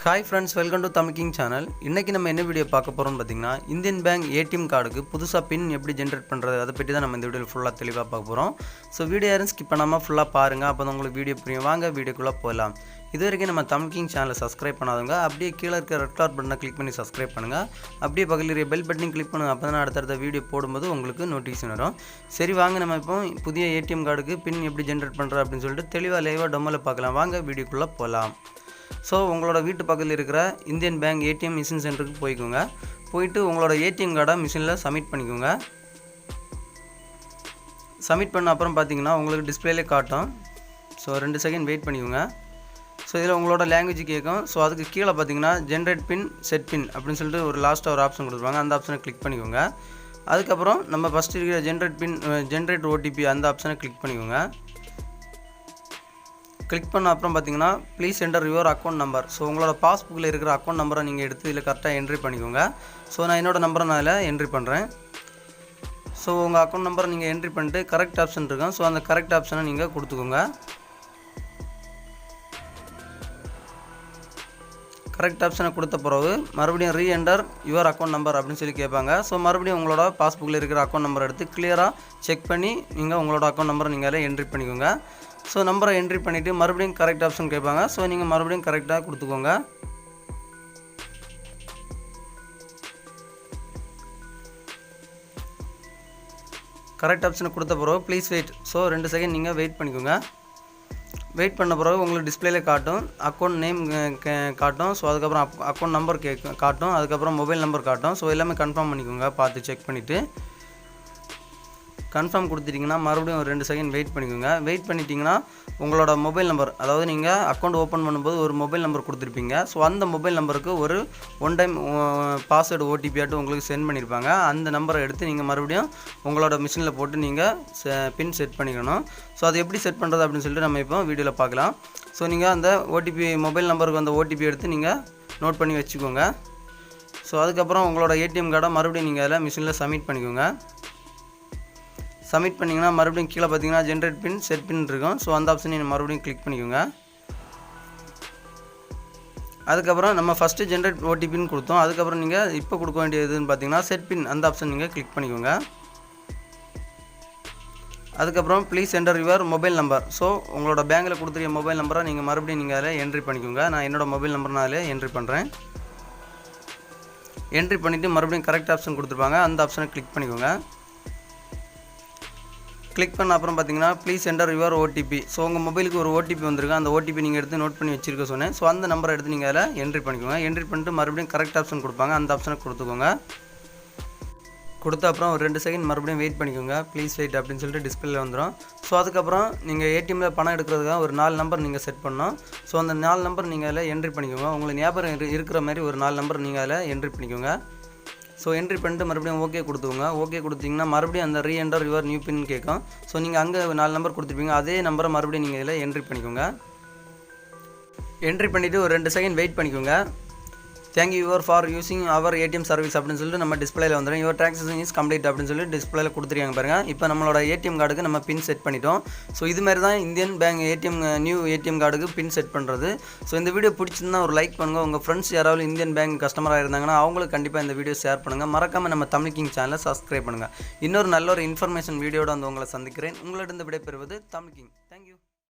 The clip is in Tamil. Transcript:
Hi friends, welcome to Tamil King channel. இன்னைக்கு நம்ம என்ன வீடியோ பார்க்க போறோம்னு பாத்தீங்கன்னா இந்தியன் பேங்க் ஏடிஎம் கார்டுக்கு புதுசா பின் எப்படி ஜெனரேட் பண்றது அத பத்தி தான் நம்ம இந்த வீடியோல ஃபுல்லா தெளிவா பார்க்க போறோம். சோ வீடியோ யாரும் ஸ்கிப் பண்ணாம ஃபுல்லா பாருங்க. அப்பதான் உங்களுக்கு வீடியோ புரியும். வாங்க வீடியோக்குள்ள போலாம். இதுவரைக்கும் நம்ம தமிழ் கிங் சேனலை சப்ஸ்கிரைப் பண்ணாதவங்க அப்படியே கீழ இருக்க ரெட் கலர் பட்டனை கிளிக் பண்ணி சப்ஸ்கிரைப் பண்ணுங்க. அப்படியே பக்கத்துல இருக்க பெல் பட்டனையும் கிளிக் பண்ணுங்க. அப்பதான் அடுத்த வீடியோ போடும்போது உங்களுக்கு நோட்டிஃபிகேஷன் வரும். சரி வாங்க நம்ம இப்போ புதிய ஏடிஎம் கார்டுக்கு பின் எப்படி ஜெனரேட் பண்றது அப்படினு சொல்லிட்டு தெளிவா லைவா டெமோல பார்க்கலாம். வாங்க வீடியோக்குள்ள போலாம். ஸோ உங்களோட வீட்டு பக்கத்தில் இருக்கிற இந்தியன் பேங்க் ஏடிஎம் மிஷின் சென்டருக்கு போய்க்கோங்க. போயிட்டு உங்களோட ஏடிஎம் கார்டை மிஷினில் சப்மிட் பண்ணிக்கோங்க. சப்மிட் பண்ண அப்புறம் பார்த்தீங்கன்னா உங்களுக்கு டிஸ்பிளேலே காட்டும். ஸோ 2 செகண்ட் வெயிட் பண்ணிக்கோங்க. ஸோ இதில் உங்களோட லாங்குவேஜ் கேட்கும். ஸோ அதுக்கு கீழே பார்த்தீங்கன்னா ஜென்ரேட் பின் செட் பின் அப்படின்னு சொல்லிட்டு ஒரு லாஸ்ட்டாக ஒரு ஆப்ஷன் கொடுத்துருவாங்க. அந்த ஆப்ஷனை கிளிக் பண்ணிக்கோங்க. அதுக்கப்புறம் நம்ம ஃபஸ்ட்டு இருக்கிற ஜென்ரேட் ஓடிபி அந்த ஆப்ஷனை கிளிக் பண்ணிக்கோங்க. கிளிக் பண்ண அப்புறம் பார்த்தீங்கன்னா please enter your account number. So உங்களோட பாஸ்புக்கில் இருக்கிற அக்கௌண்ட் நம்பரை நீங்கள் எடுத்து இதில் கரெக்டாக என்ட்ரி பண்ணிக்கோங்க. ஸோ நான் என்னோடய நம்பரை நான் இதில் என்ட்ரி பண்ணுறேன். ஸோ உங்கள் அக்கௌண்ட் நம்பரை நீங்கள் என்ட்ரி பண்ணிட்டு கரெக்ட் ஆப்ஷன் இருக்கும். ஸோ அந்த கரெக்ட் ஆப்ஷனை நீங்கள் கொடுத்துக்கோங்க. கரெக்ட் ஆப்ஷனை கொடுத்த பிறகு மறுபடியும் ரீஎன்டர் யுவர் அக்கௌண்ட் நம்பர் அப்படின்னு சொல்லி கேட்பாங்க. ஸோ மறுபடியும் உங்களோட பாஸ்புக்கில் இருக்கிற அக்கௌண்ட் நம்பரை எடுத்து கிளியராக செக் பண்ணி நீங்கள் உங்களோட அக்கௌண்ட் நம்பரை நீங்கள் அதில் என்ட்ரி பண்ணிக்கோங்க. ஸோ நம்பரை என்ட்ரி பண்ணிவிட்டு மறுபடியும் கரெக்ட் ஆப்ஷன் கேட்பாங்க. ஸோ நீங்கள் மறுபடியும் கரெக்டாக கொடுத்துக்கோங்க. கரெக்ட் ஆப்ஷனை கொடுத்த பிறகு ப்ளீஸ் வெயிட். ஸோ 2 செகண்ட் நீங்கள் வெயிட் பண்ணிக்கோங்க. வெயிட் பண்ண பிறகு உங்களுக்கு டிஸ்பிளேல காட்டும். அக்கௌண்ட் நேம் காட்டும். ஸோ அதுக்கப்புறம் அக்கௌண்ட் நம்பர் காட்டும். அதுக்கப்புறம் மொபைல் நம்பர் காட்டும். ஸோ எல்லாமே கன்ஃபார்ம் பண்ணிக்கோங்க. பார்த்து செக் பண்ணிவிட்டு கன்ஃபார்ம் கொடுத்துட்டிங்கன்னா மறுபடியும் ஒரு 2 செகண்ட் வெயிட் பண்ணிக்கோங்க. வெயிட் பண்ணிட்டீங்கன்னா உங்களோட மொபைல் நம்பர், அதாவது நீங்கள் அக்கௌண்ட் ஓப்பன் பண்ணும்போது ஒரு மொபைல் நம்பர் கொடுத்துருப்பீங்க. ஸோ அந்த மொபைல் நம்பருக்கு ஒரு ஒன் டைம் பாஸ்வேர்டு ஓடிபி ஆட்டு உங்களுக்கு சென்ட் பண்ணியிருப்பாங்க. அந்த நம்பரை எடுத்து நீங்கள் மறுபடியும் உங்களோட மிஷினில் போட்டு நீங்கள் பின் செட் பண்ணிக்கணும். ஸோ அது எப்படி செட் பண்ணுறது அப்படின்னு சொல்லிட்டு நம்ம இப்போ வீடியோவில் பார்க்கலாம். ஸோ நீங்கள் அந்த ஓடிபி மொபைல் நம்பருக்கு அந்த ஓடிபி எடுத்து நீங்கள் நோட் பண்ணி வச்சுக்கோங்க. ஸோ அதுக்கப்புறம் உங்களோட ஏடிஎம் கார்டை மறுபடியும் நீங்கள் அதில் மிஷினில் சப்மிட் பண்ணிக்கோங்க. சப்மிட் பண்ணிங்கன்னா மறுபடியும் கீழே பார்த்தீங்கன்னா ஜென்ரேட் பின் செட் பின் இருக்கும். ஸோ அந்த ஆப்ஷனையும் மறுபடியும் கிளிக் பண்ணிக்கோங்க. அதுக்கப்புறம் நம்ம ஃபஸ்ட்டு ஜென்ரேட் ஓடிபின்னு கொடுத்தோம். அதுக்கப்புறம் நீங்கள் இப்போ கொடுக்க வேண்டியதுன்னு பார்த்தீங்கன்னா செட் பின் அந்த ஆப்ஷன் நீங்கள் கிளிக் பண்ணிக்கோங்க. அதுக்கப்புறம் please enter your mobile number. So உங்களோட பேங்கில் கொடுத்துருக்க மொபைல் நம்பரை நீங்கள் மறுபடியும் நீங்கள் அதில் என்ட்ரி பண்ணிக்கோங்க. நான் என்னோடய மொபைல் நம்பர் நான் அதில் என்ட்ரி பண்ணுறேன். என்ட்ரி பண்ணிவிட்டு மறுபடியும் கரெக்ட் ஆப்ஷன் கொடுத்துருப்பாங்க. அந்த ஆப்ஷனை கிளிக் பண்ணிக்கோங்க. கிளிக் பண்ண அப்புறம் பார்த்தீங்கன்னா please enter your OTP. So உங்கள் மொபைலுக்கு ஒரு ஓடிபி வந்திருக்கு. அந்த ஓடிபி நீங்கள் எடுத்து நோட் பண்ணி வச்சிருக்க சொன்னேன். ஸோ அந்த நம்பரை எடுத்து நீங்கள் அதில் என்ட்ரி பண்ணிக்கோங்க. என்ட்ரி பண்ணிட்டு மறுபடியும் கரெக்ட் ஆப்ஷன் கொடுப்பாங்க. அந்த ஆப்ஷனை கொடுத்துக்கோங்க. கொடுத்த அப்புறம் ஒரு 2 செகண்ட் மறுபடியும் வெயிட் பண்ணிக்கோங்க. ப்ளீஸ் வெயிட் அப்படின்னு சொல்லிட்டு டிஸ்பிளேல வந்துடும். ஸோ அதுக்கப்புறம் நீங்கள் ஏடிஎம்மில் பணம் எடுக்கிறதுக்காக ஒரு 4 நம்பர் நீங்கள் செட் பண்ணணும். ஸோ அந்த 4 நம்பர் நீங்கள் அதில் என்ட்ரி பண்ணிக்கோங்க. உங்களுக்கு ஞாபகம் இருக்கிற மாதிரி ஒரு 4 நம்பர் நீங்கள் அதில் என்ட்ரி பண்ணிக்கோங்க. ஸோ என்ட்ரி பண்ணிட்டு மறுபடியும் ஓகே கொடுத்துக்கோங்க. ஓகே கொடுத்தீங்கன்னா மறுபடியும் அந்த ரீஎன்டர் யுவர் நியூ பின் கேட்கும். ஸோ நீங்கள் அங்கே 4 நம்பர் கொடுத்துருப்பீங்க. அதே நம்பரை மறுபடியும் நீங்கள் இதில் என்ட்ரி பண்ணிக்கோங்க. என்ட்ரி பண்ணிவிட்டு ஒரு 2 செகண்ட் வெயிட் பண்ணிக்கோங்க. Thank you your for using our ATM service அப்படின்னு சொல்லிட்டு நம்ம டிஸ்பிளேல வந்துடும். யுவர் டிரான்சாக்ஷன் இஸ் கம்ப்ளீட் அப்படின்னு சொல்லி டிஸ்பிளேல கொடுத்துருக்காங்க பாருங்கள். இப்போ நம்மளோட ஏடிஎம் கார்டுக்கு நம்ம பின் செட் பண்ணிட்டோம். ஸோ இது மாதிரி தான் இந்தியன் பேங்க் நியூ ஏடிஎம் கார்டுக்கு பின் செட் பண்ணுறது. ஸோ இந்த வீடியோ பிடிச்சிருந்தா ஒரு லைக் பண்ணுங்கள். உங்கள் ஃப்ரெண்ட்ஸ் யாராவது இந்தியன் பேங்க் கஸ்டமராக இருந்தாங்கன்னா அவங்களுக்கு கண்டிப்பாக இந்த வீடியோ ஷேர் பண்ணுங்கள். மறக்காமல் நம்ம தமிழ் கிங் சேனலை சப்ஸ்கிரைப் பண்ணுங்கள். இன்னொரு நல்ல ஒரு இன்ஃபர்மேஷன் வீடியோட வந்து உங்களை சந்திக்கிறேன். உங்களிடம் விடைபெறுவது தமிழ் கிங். தேங்க்யூ.